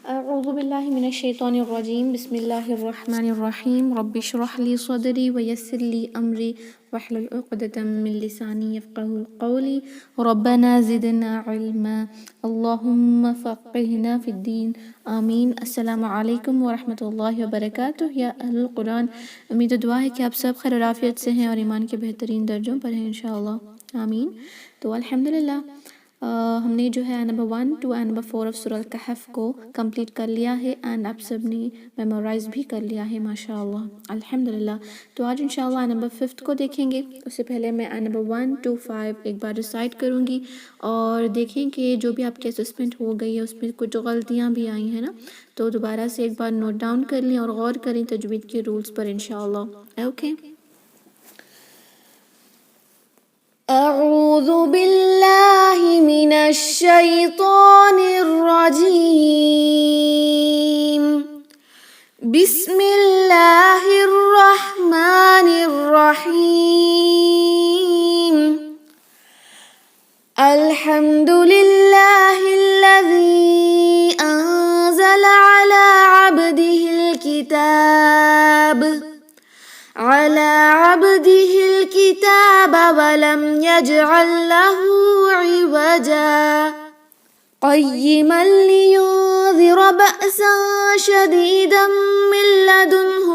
أعوذ بالله من الشيطان الرجيم بسم الله الرحمن الرحيم رب اشرح لي صدري ويسر لي أمري واحلل عقدة من لساني يفقهوا قولي ربنا زدنا علما اللهم فقهنا في الدين آمین۔ السلام علیکم ورحمۃ اللہ وبرکاتہ۔ یا اہل القرآن، امید و دعا ہے کہ آپ سب خیر و عافیت سے ہیں اور ایمان کے بہترین درجوں پر ہیں انشاءاللہ، آمین۔ تو الحمدللہ ہم نے جو ہے نمبر 1 to نمبر 4 آف سورہ الکہف کو کمپلیٹ کر لیا ہے اینڈ آپ سب نے میمورائز بھی کر لیا ہے ماشاءاللہ، الحمدللہ۔ تو آج انشاءاللہ نمبر 5 کو دیکھیں گے۔ اس سے پہلے میں نمبر 1 to 5 ایک بار ریسائٹ کروں گی اور دیکھیں کہ جو بھی آپ کی اسسمنٹ ہو گئی ہے اس میں کچھ غلطیاں بھی آئی ہیں نا، تو دوبارہ سے ایک بار نوٹ ڈاؤن کر لیں اور غور کریں تجوید کے رولز پر انشاءاللہ، اوکے۔ اعوذ باللہ من الشیطان الرجیم، بسم اللہ الرحمن الرحیم، الحمد للہ الذی انزل علی عبدہ الكتاب ولم يجعل له عوجا قيما لينذر بأسا شديدا من لدنه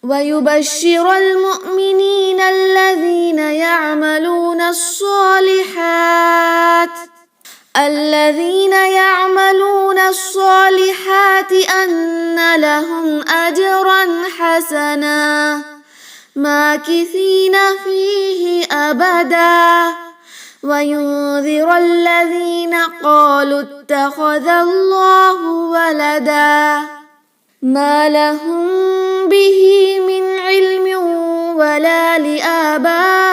ويبشر المؤمنين الذين يعملون الصالحات أن لهم أجرا حسنا ماكثين فيه أبدا وينذر الذين قالوا اتخذ الله ولدا ما لهم به من علم ولا لآبائهم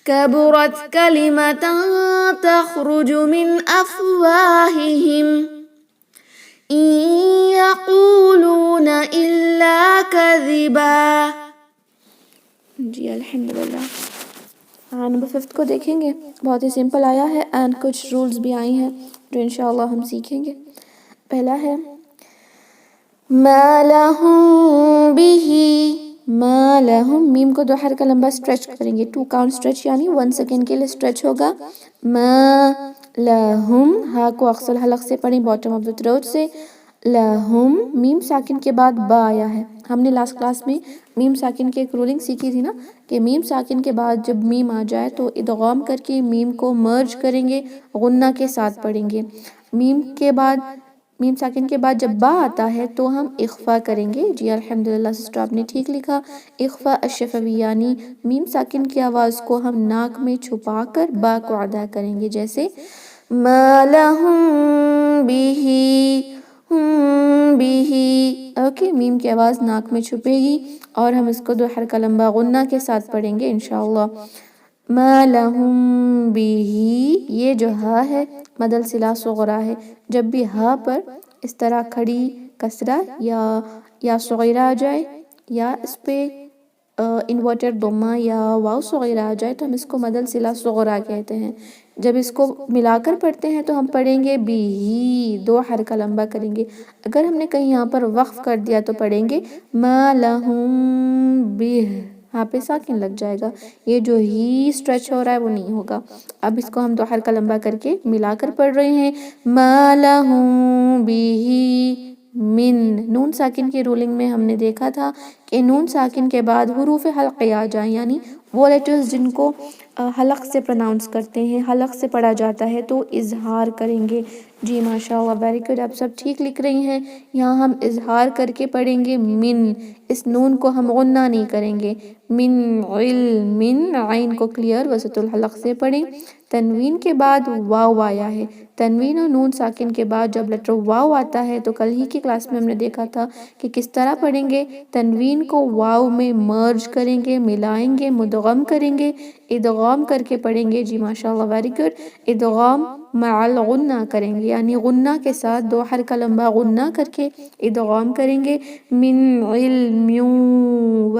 كبرت كلمة تخرج من أفواههم إن يقولون إلا كذبا۔ جی الحمدللہ۔ نمبر 5 کو دیکھیں گے، بہت ہی سمپل آیا ہے اینڈ کچھ رولز بھی آئی ہیں جو انشاءاللہ ہم سیکھیں گے۔ پہلا ہے ما لہم بہ، ما لہم، میم کو 2 حرکہ لمبا اسٹریچ کریں گے، 2 کاؤنٹ اسٹریچ یعنی 1 سیکنڈ کے لیے اسٹریچ ہوگا۔ ما لہم، ہا کو اقصی حلق سے پڑھیں باٹم آف دا تھروٹ سے، لہم، میم ساکن کے بعد با آیا ہے۔ ہم نے لاسٹ کلاس میں میم ساکن کی ایک رولنگ سیکھی تھی نا کہ میم ساکن کے بعد جب میم آ جائے تو ادغام کر کے میم کو مرج کریں گے، غنہ کے ساتھ پڑھیں گے۔ میم ساکن کے بعد جب با آتا ہے تو ہم اخفا کریں گے۔ جی الحمدللہ سسٹر آپ نے ٹھیک لکھا، اخفا الشفوی یعنی میم ساکن کی آواز کو ہم ناک میں چھپا کر با کو ادا کریں گے، جیسے ما لہم بہ، اوکے، میم کی آواز ناک میں چھپے گی اور ہم اس کو 2 حرکہ لمبا غنہ کے ساتھ پڑھیں گے انشاءاللہ۔ ما لہم بہ، یہ جو ہا ہے مد الصلہ صغرا ہے، جب بھی ہا پر اس طرح کھڑی کسرہ یا صغیرہ آ جائے یا اس پہ انورٹڈ ضمہ یا واو صغیرہ آ جائے تو ہم اس کو مد الصلہ صغرا کہتے ہیں۔ جب اس کو ملا کر پڑھتے ہیں تو ہم پڑھیں گے بہ، 2 حرکہ لمبا کریں گے۔ اگر ہم نے کہیں یہاں پر وقف کر دیا تو پڑھیں گے ما لہم بہ، یہاں پہ ساکن لگ جائے گا، یہ جو ہی اسٹریچ ہو رہا ہے وہ نہیں ہوگا۔ اب اس کو ہم 2 حرکہ لمبا کر کے ملا کر پڑھ رہے ہیں ما لہم بہ من۔ نون ساکن کی رولنگ میں ہم نے دیکھا تھا کہ نون ساکن کے بعد حروف حلقے آ جائیں، یعنی وہ لیٹرز جن کو حلق سے پروناؤنس کرتے ہیں، حلق سے پڑھا جاتا ہے تو اظہار کریں گے۔ جی ماشاءاللہ ویری گڈ، آپ سب ٹھیک لکھ رہی ہیں۔ یہاں ہم اظہار کر کے پڑھیں گے من، اس نون کو ہم غنہ نہیں کریں گے، من علم، عین کو کلیئر وسط الحلق سے پڑھیں۔ تنوین کے بعد واو آیا ہے، تنوین اور نون ساکن کے بعد جب لیٹر واو آتا ہے تو کل ہی کی کلاس میں ہم نے دیکھا تھا کہ کس طرح پڑھیں گے، تنوین کو واو میں مرج کریں گے، ملائیں گے، مدغم کریں گے، ادغام کر کے پڑھیں گے۔ جی ماشاءاللہ ویری گڈ، ادغام مع الغنہ کریں گے، یعنی غنہ کے ساتھ 2 حرکہ لمبا غنہ کر کے ادغام کریں گے۔ من علم و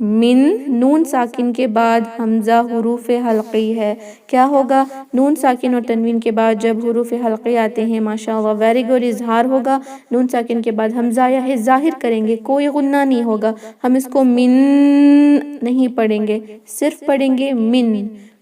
من نون ساکن کے بعد حمزہ حروف حلقی ہے. کیا ہوگا؟ نون ساکن اور تنوین کے بعد جب حروف حلقی آتے ہیں ماشاءاللہ ویری گڈ اظہار ہوگا. نون ساکن کے بعد حمزہ یا ہے ظاہر کریں گے، کوئی غنہ نہیں ہوگا. ہم اس کو من نہیں پڑھیں گے، صرف پڑھیں گے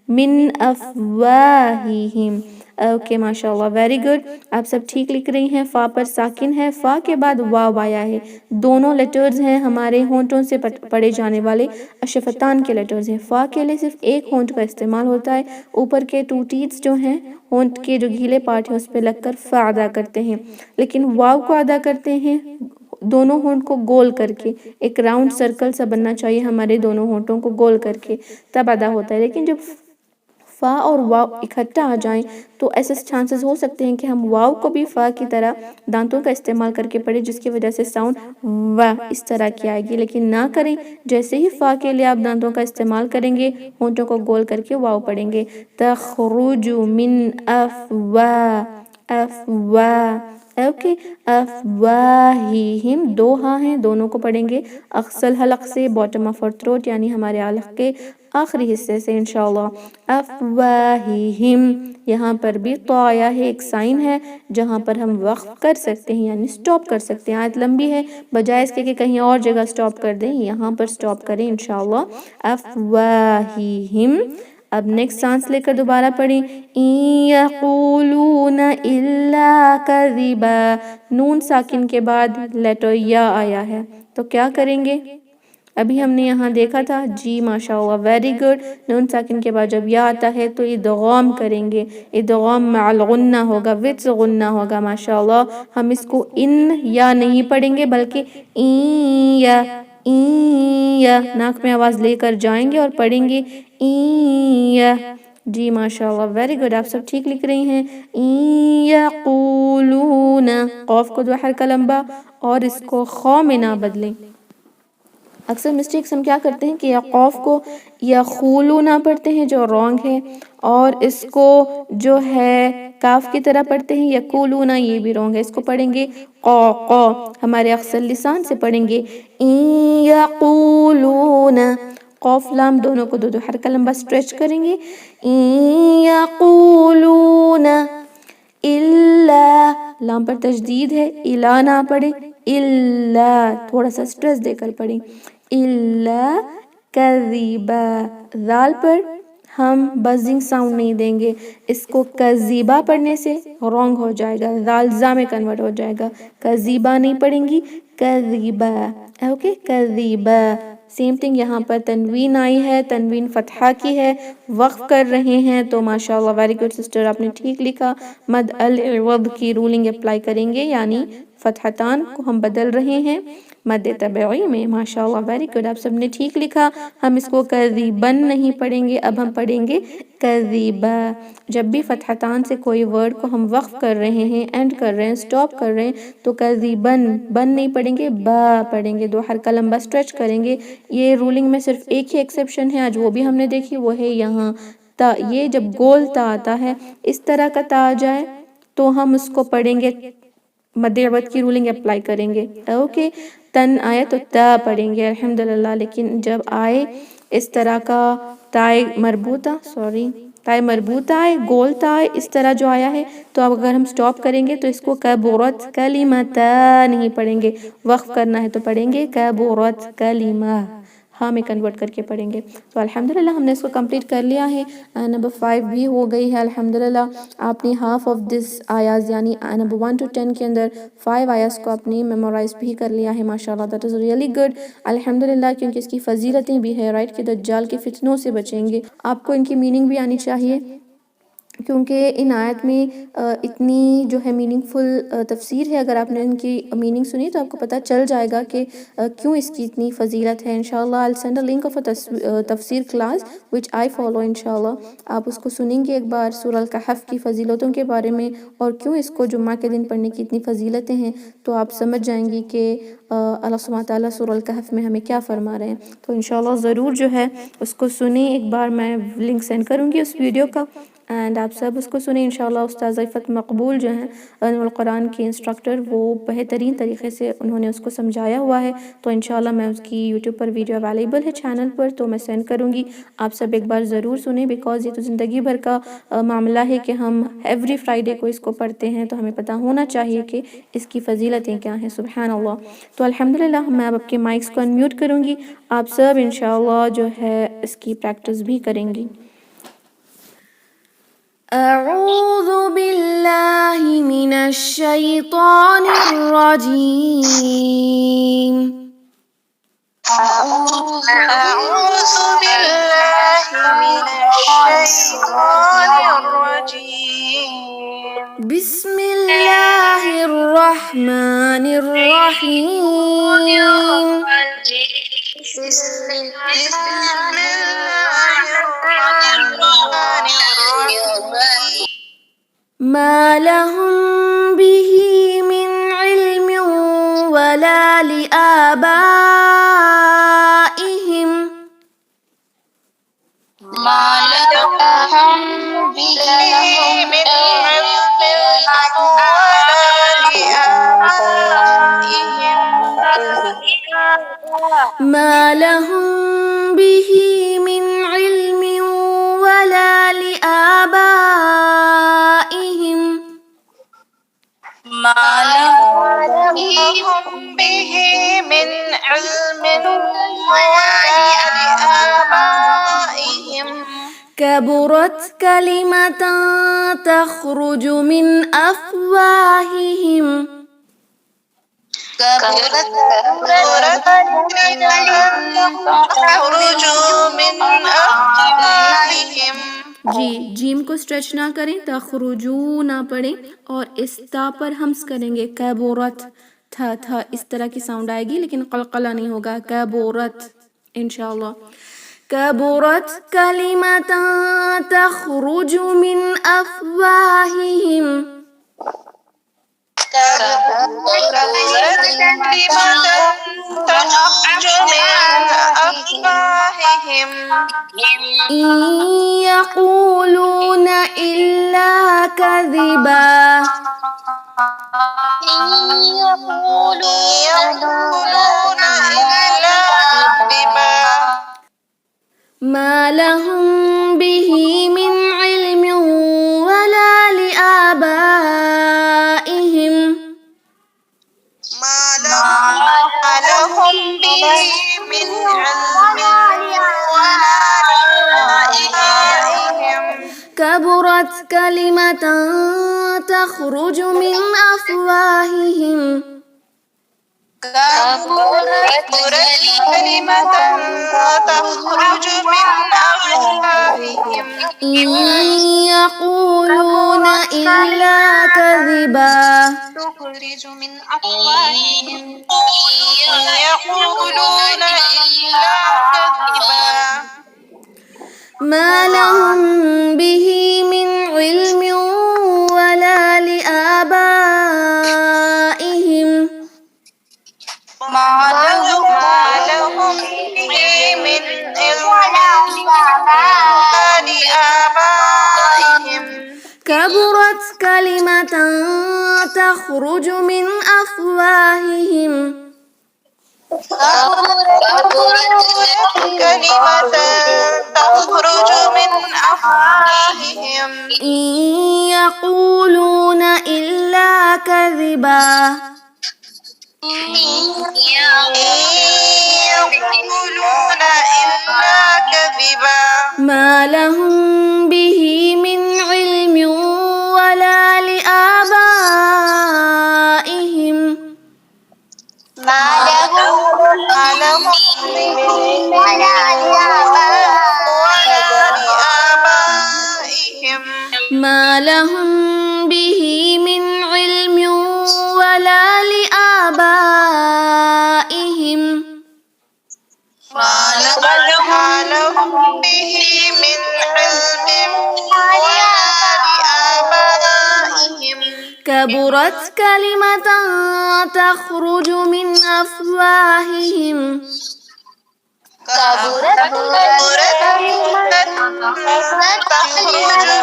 من افواہہم. اوکے ماشاءاللہ ویری گڈ. آپ سب ٹھیک لکھ رہی ہیں. فا پر ساکن ہے، فا کے بعد واو آیا ہے. دونوں لیٹرز ہیں ہمارے ہونٹوں سے پڑھے جانے والے شفتان کے لیٹرز ہیں. فا کے لیے صرف ایک ہونٹ کا استعمال ہوتا ہے. اوپر کے 2 ٹیتھز جو ہیں ہونٹ کے جو گھیلے پارٹ ہیں اس پہ لگ کر فا ادا کرتے ہیں. لیکن واو کو ادا کرتے ہیں دونوں ہونٹ کو گول کر کے. ایک راؤنڈ سرکل سا بننا چاہیے ہمارے دونوں ہونٹوں کو گول کر کے، تب ادا ہوتا ہے. لیکن جب فا اور واو اکٹھا آ جائیں تو ایسے چانسز ہو سکتے ہیں کہ ہم واو کو بھی فا کی طرح دانتوں کا استعمال کر کے پڑھیں، جس کی وجہ سے ساؤنڈ وا اس طرح کی آئے گی. لیکن نہ کریں، جیسے ہی فا کے لیے آپ دانتوں کا استعمال کریں گے ہونٹوں کو گول کر کے واو پڑھیں گے. تخرج من افواہ. اوکے افواہہم 2 ہاں ہیں، دونوں کو پڑھیں گے اقصی الحلق سے، باٹم آف اور تھروٹ یعنی ہمارے حلق کے آخری حصے سے انشاءاللہ. افواہہم یہاں پر بھی تو آیا ہے، ایک سائن ہے جہاں پر ہم وقف کر سکتے ہیں یعنی سٹاپ کر سکتے ہیں. آیت لمبی ہے، بجائے اس کے کہ کہیں اور جگہ سٹاپ کر دیں یہاں پر سٹاپ کریں انشاءاللہ. افواہہم. اب نیکسٹ سانس لے کر دوبارہ پڑھیں. ان یقولون الا کذبا. نون ساکن کے بعد لیٹر یا آیا ہے تو کیا کریں گے؟ ابھی ہم نے یہاں دیکھا تھا. جی ماشاءاللہ ویری گڈ. نون ساکن کے بعد جب یا آتا ہے تو ادغام کریں گے. ادغام مع الغنہ ہوگا، وتھ غنہ ہوگا ماشاءاللہ. ہم اس کو ان یا نہیں پڑھیں گے بلکہ این یا ناک میں آواز لے کر جائیں گے اور پڑھیں گے این یا. جی ماشاءاللہ ویری گڈ. آپ سب ٹھیک لکھ رہی ہیں. این یقولون قوف کو 2 حرکہ لمبا اور اس کو خا میں نہ بدلیں. اکثر مسٹیکس ہم کیا کرتے ہیں کہ یا قوف کو یخولونا پڑھتے ہیں جو رانگ ہے، اور اس کو جو ہے کاف کی طرح پڑھتے ہیں یقولونا، یہ بھی رانگ ہے. اس کو پڑھیں گے قا ہمارے اکثر لسان سے پڑھیں گے این یقولون. قوف لام دونوں کو 2 حرکہ لمبا سٹریچ کریں گے. این یقولون الا. لام پر تشدید ہے، الا نہ پڑھیں، الا تھوڑا سا سٹریس دے کر پڑھیں. الا کذبا. ذال پر ہم بزنگ ساؤنڈ نہیں دیں گے، اس کو کذیبا پڑھنے سے رانگ ہو جائے گا، ذال زا میں کنورٹ ہو جائے گا. کذیبا نہیں پڑھیں گی، کذیبا. اوکے کذیبا. سیم تھنگ یہاں پر تنوین آئی ہے، تنوین فتحہ کی ہے، وقف کر رہے ہیں تو ماشاءاللہ ویری گڈ سسٹر آپ نے ٹھیک لکھا. مد العوض کی رولنگ اپلائی کریں گے یعنی فتحتان کو ہم بدل رہے ہیں مد طبعی میں. ماشاءاللہ ویری گڈ. آپ سب نے ٹھیک لکھا. ہم اس کو کذیبن نہیں پڑھیں گے، اب ہم پڑھیں گے کذیبا. جب بھی فتحتان سے کوئی ورڈ کو ہم وقف کر رہے ہیں، اینڈ کر رہے ہیں، سٹاپ کر رہے ہیں تو کذیبن بن نہیں پڑھیں گے، با پڑھیں گے. 2 حرکہ لمبا سٹریچ کریں گے. یہ رولنگ میں صرف ایک ہی ایکسیپشن ہے، آج وہ بھی ہم نے دیکھی، وہ ہے یہاں تا. یہ جب گول تا آتا ہے اس طرح کا تا آ جائے تو ہم اس کو پڑھیں گے مد عوض کی رولنگ اپلائی کریں گے. اوکے تن آئے تو تا پڑھیں گے الحمدللہ. لیکن جب آئے اس طرح کا تائے مربوطہ آئے، گول تا آئے، اس طرح جو آیا ہے تو اب اگر ہم سٹاپ کریں گے تو اس کو کبرت کلمتا نہیں پڑھیں گے، وقف کرنا ہے تو پڑھیں گے کبرت کلمہ، ہاں میں کنورٹ کر کے پڑھیں گے. تو الحمدللہ ہم نے اس کو کمپلیٹ کر لیا ہے. نمبر 5 بھی ہو گئی ہے الحمدللہ. آپ نے ہاف آف دس آیاز یعنی نمبر 1 to 10 کے اندر 5 آیاز کو آپ نے میمورائز بھی کر لیا ہے ماشاءاللہ. دیٹ از ریئلی گڈ الحمدللہ. کیونکہ اس کی فضیلتیں بھی ہے رائٹ کہ دجال کے فتنوں سے بچیں گے. آپ کو ان کی میننگ بھی آنی چاہیے کیونکہ ان آیت میں اتنی جو ہے میننگ فل تفسیر ہے. اگر آپ نے ان کی میننگ سنی تو آپ کو پتہ چل جائے گا کہ کیوں اس کی اتنی فضیلت ہے. انشاءاللہ I'll send a link of a تفسیر کلاس which I follow انشاءاللہ. آپ اس کو سنیں گے ایک بار سورہ الکہف کی فضیلتوں کے بارے میں اور کیوں اس کو جمعہ کے دن پڑھنے کی اتنی فضیلتیں ہیں تو آپ سمجھ جائیں گی کہ اللہ سبحانہ تعالیٰ سورہ الکہف میں ہمیں کیا فرما رہے ہیں. تو انشاءاللہ ضرور جو ہے اس کو سنیں ایک بار. میں لنک سینڈ کروں گی اس ویڈیو کا اینڈ آپ سب اس کو سنیں انشاءاللہ۔ استاذ عفت مقبول جو ہیں علم القرآن کی انسٹرکٹر، وہ بہترین طریقے سے انہوں نے اس کو سمجھایا ہوا ہے، تو انشاءاللہ میں اس کی یوٹیوب پر ویڈیو اویلیبل ہے چینل پر، تو میں سینڈ کروں گی، آپ سب ایک بار ضرور سنیں، بیکاز یہ تو زندگی بھر کا معاملہ ہے کہ ہم ایوری فرائیڈے کو اس کو پڑھتے ہیں، تو ہمیں پتہ ہونا چاہیے کہ اس کی فضیلتیں کیا ہیں۔ سبحان اللہ۔ تو الحمدللہ میں اب آپ کے مائکس کو انمیوٹ کروں گی، آپ سب انشاءاللہ جو ہے اس کی پریکٹس بھی کریں گی۔ اعوذ باللہ من الشیطان الرجیم۔ أعوذ بالله من الشيطان الرجيم بسم اللہ الرحمن الرحیم۔ بسم الله الرحمن الرحيم ما لهم به من علم ولا لآبائهم ما لهم به من علم ولا لآبائهم ما لهم به من علم ولا لآبائهم ما لهم به من علم ولا لآبائهم كبرت كلمة تخرج من أفواههم كبرت كلمة تخرج من أفواههم جی جیم کو اسٹریچ نہ کریں، تخرجو نہ پڑھیں، اور اس تا پر ہمس کریں گے، کبرت، تھا اس طرح کی ساؤنڈ آئے گی لیکن قلقلہ نہیں ہوگا، کبرت انشاءاللہ۔ کبرت کلمۃ تخرج من افواہہم كبرت كلمة تخرج من أفواههم إن يقولون إلا كذبا إن يقولون إلا كذبا ما لهم به من علم ولا لآبائهم ما لهم به من علم ولا لآبائهم كبرت كلمة تخرج من أفواههم كبرت كلمة تخرج من أفواههم إن يقولون إلا كذبا تخرج من أفواههم إن يقولون إلا كذبا ما لهم به من علم ولا لآبائهم ما لهم به من علم ولا لآبائهم كبرت كلمة تخرج من أفواههم كبرت كلمة تخرج من أفواههم إن يقولون إلا كذبا إن يقولون إلا كذبا ما لهم به من علم ولا لآبائهم ما لهم به من علم ولا لآبائهم ما لهم به من علم ولا لآبائهم ما لهم به من علم ولا لآبائهم كبرت كلمة تخرج من أفواههم كبرت كلمة تخرج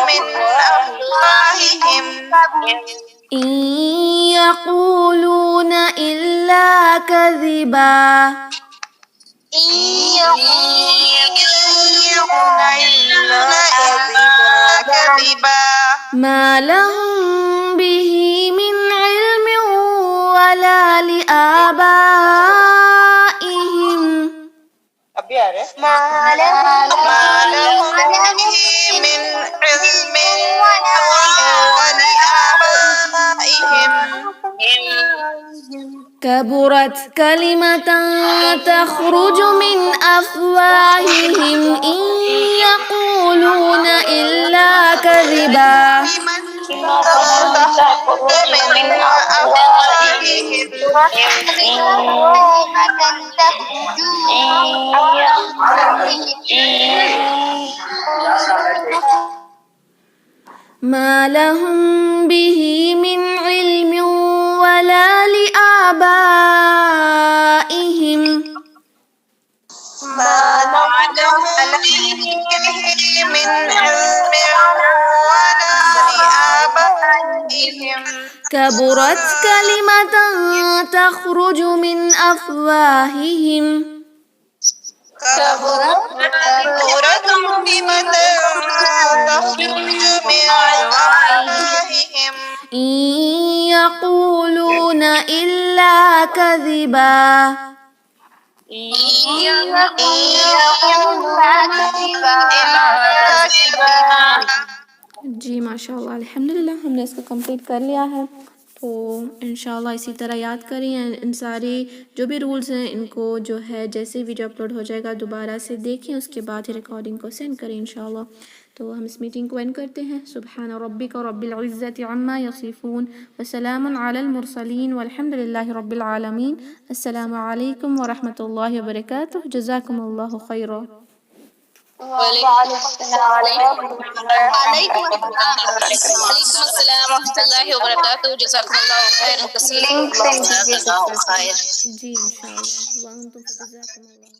من أفواههم إن يقولون إلا كذبا إن يقولون إلا كذبا ما لهم به من علم ولا لآبائهم ما لهم به من علم ولآبائهم كبرت كلمة تخرج من أفواههم إن يقولون إلا كذبا تخرج من أفواههم ما لهم به من علم ولا لآبائهم ما لهم به من علم ولا لآبائهم كبرت كلمة تخرج من أفواههم كبرت كلمة تخرج من أفواههم إن يقولون إلا كذبا إن يقولون إلا كذبا جی ماشاء اللہ الحمدللہ ہم نے اس کو کمپلیٹ کر لیا ہے. تو انشاءاللہ اسی طرح یاد کریں، ان سارے جو بھی رولز ہیں ان کو جو ہے جیسے ویڈیو اپلوڈ ہو جائے گا دوبارہ سے دیکھیں، اس کے بعد ہی ریکارڈنگ کو سینڈ کریں انشاءاللہ. تو ہم اس میٹنگ کو اینڈ کرتے ہیں. سبحان ربک رب العزت عما یصفون وسلام علی المرسلین والحمد للہ رب العالمین. السلام علیکم ورحمۃ اللہ وبرکاتہ. جزاکم اللہ خیرا. وعلیکم السلام ورحمۃ اللہ وبرکاتہ. جزاکم اللہ خیرا کثیرا. جی انشاءاللہ وانتم فجزاکم اللہ.